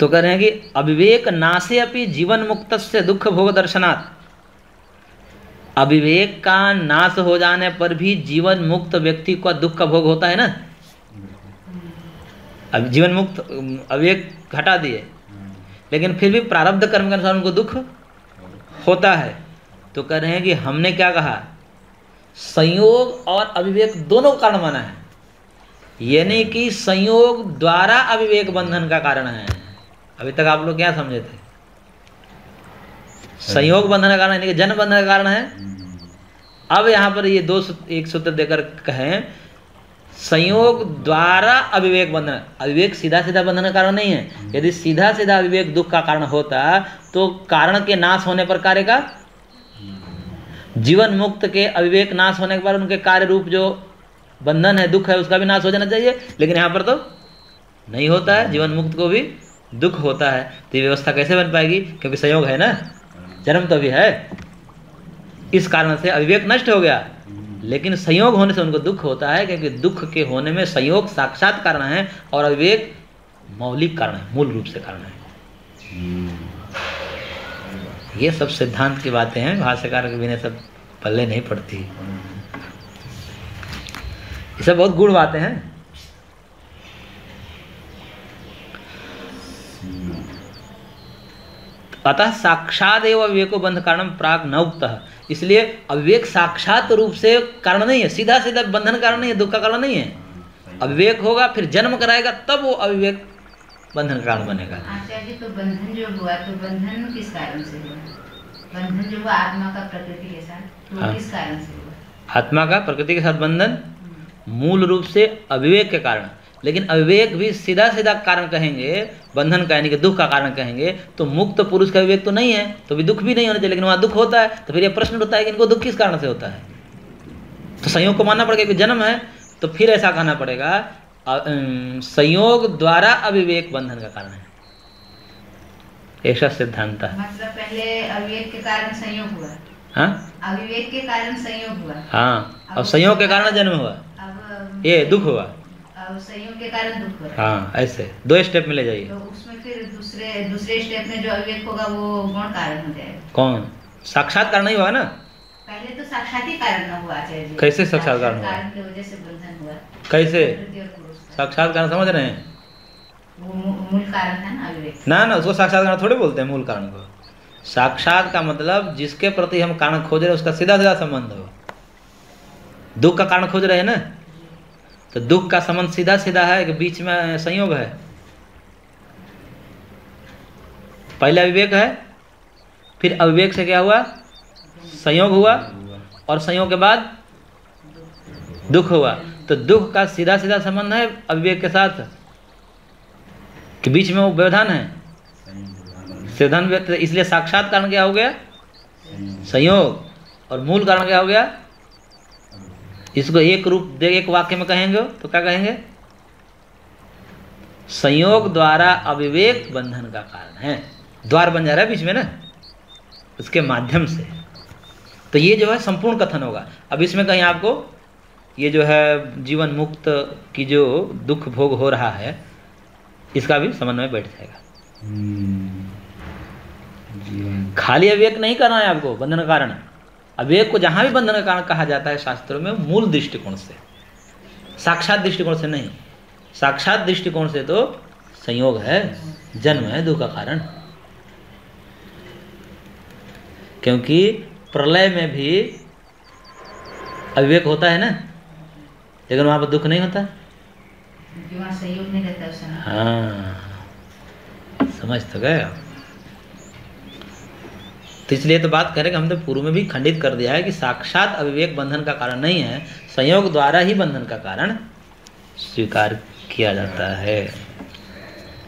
तो कह रहे हैं कि अविवेक नाशे अपि जीवन मुक्तस्य दुख भोग दर्शनात्, अविवेक का नाश हो जाने पर भी जीवन मुक्त व्यक्ति का दुख का भोग होता है ना। अब जीवन मुक्त अविवेक हटा दिए, लेकिन फिर भी प्रारब्ध कर्म के अनुसार उनको दुख होता है। तो कह रहे हैं कि हमने क्या कहा, संयोग और अविवेक दोनों का कारण माना है, यानी कि संयोग द्वारा अविवेक बंधन का कारण है। अभी तक आप लोग क्या समझे थे, संयोग बंधन का कारण यानी कि जन्म बंधन का कारण है। अब यहाँ पर ये एक सूत्र देकर कहें, संयोग द्वारा अविवेक बंधन, अविवेक सीधा सीधा बंधन का कारण नहीं है। यदि सीधा सीधा अविवेक दुख का कारण होता तो कारण के नाश होने पर कार्य का, जीवन मुक्त के अविवेक नाश होने के बाद उनके कार्य रूप जो बंधन है, दुख है, उसका भी नाश हो जाना चाहिए, लेकिन यहाँ पर तो नहीं होता है, जीवन मुक्त को भी दुख होता है। तो ये व्यवस्था कैसे बन पाएगी, क्योंकि संयोग है ना, जन्म तो भी है, इस कारण से अविवेक नष्ट हो गया, लेकिन संयोग होने से उनको दुख होता है, क्योंकि दुख के होने में संयोग साक्षात कारण है और अविवेक मौलिक कारण है, मूल रूप से कारण है। ये सब सिद्धांत की बातें हैं, भाष्यकार के बिना सब पल्ले नहीं पड़ती। ये सब बहुत गूढ़ बातें हैं। अतः साक्षात एवं अविवेको बंध कारणम प्राग न उक्तः, इसलिए अविवेक साक्षात रूप से कारण नहीं है, सीधा सीधा बंधन कारण नहीं है, दुख का कारण नहीं है। अविवेक होगा फिर जन्म कराएगा, तब वो अविवेक बंधन कारण बनेगा। आचार्य, तो बंधन जो हुआ तो बंधन किस कारण से हुआ? बंधन जो हुआ आत्मा का प्रकृति के साथ, तो हाँ। किस कारण से हुआ? आत्मा का प्रकृति के साथ बंधन मूल रूप से अविवेक के कारण, लेकिन अविवेक भी सीधा सीधा कारण कहेंगे बंधन का, यानी कि दुख का कारण कहेंगे, तो मुक्त पुरुष का विवेक तो नहीं है, तो भी दुख भी नहीं होना चाहिए, लेकिन वहाँ दुख होता है। तो फिर ये प्रश्न उठता है कि इनको दुख किस कारण से होता है। तो संयोग को मानना पड़ेगा कि जन्म है, तो फिर ऐसा कहना पड़ेगा संयोग द्वारा अविवेक बंधन का कारण है, ऐसा सिद्धांत है। मतलब पहले अविवेक के कारण संयोग हुआ, हाँ, अविवेक के कारण संयोग हुआ, हाँ, और संयोग के कारण जन्म हुआ, अब ये दुख हुआ, अब संयोग के कारण दुख हुआ। हाँ, ऐसे 2 स्टेप में ले जाइए। तो उसमें फिर दूसरे स्टेप में जो अविवेक होगा वो कौन कारण हो जाएगा? कौन? साक्षात कारण नहीं हुआ ना, पहले तो साक्षात ही कारण न हुआ आचार्य जी। कैसे साक्षात कारण हुआ? कारण की वजह से बंधन हुआ। कैसे प्रकृति और पुरुष का। साक्षात कारण समझ रहे हैं? वो मूल कारण है ना अविवेक। ना, उसको साक्षात कारण थोड़ी बोलते हैं मूल कारण को। साक्षात का मतलब जिसके प्रति हम कारण खोज रहे हैं उसका सीधा सीधा संबंध हो। दुख का कारण खोज रहे हैं ना, तो दुख का संबंध सीधा सीधा है कि बीच में संयोग है। पहले अविवेक है, फिर अविवेक से क्या हुआ, संयोग हुआ, और संयोग के बाद दुख हुआ। तो दुख का सीधा सीधा संबंध है अविवेक के साथ, कि बीच में वो व्यवधान है, सिद्धांत व्यक्त। इसलिए साक्षात कारण क्या हो गया, संयोग, और मूल कारण क्या हो गया। इसको एक रूप दे एक वाक्य में कहेंगे तो क्या कहेंगे, संयोग द्वारा अविवेक बंधन का कारण है। द्वार बन जा रहा है बीच में ना, उसके माध्यम से। तो ये जो है संपूर्ण कथन होगा। अब इसमें कहीं आपको ये जो है जीवन मुक्त की जो दुख भोग हो रहा है, इसका भी समन्वय बैठ जाएगा। खाली अविवेक नहीं करना है आपको बंधन का कारण। अविवेक को जहां भी बंधन का कारण कहा जाता है शास्त्रों में, मूल दृष्टिकोण से, साक्षात दृष्टिकोण से नहीं। साक्षात दृष्टिकोण से तो संयोग है, जन्म है दुख का कारण, क्योंकि प्रलय में भी अविवेक होता है ना, लेकिन वहां पर दुख नहीं होता। सहयोग नहीं रहता उस समय। हाँ, समझ तो गए। तो इसलिए तो बात करें कि हमने पूर्व में भी खंडित कर दिया है कि साक्षात अविवेक बंधन का कारण नहीं है, संयोग द्वारा ही बंधन का कारण स्वीकार किया जाता है।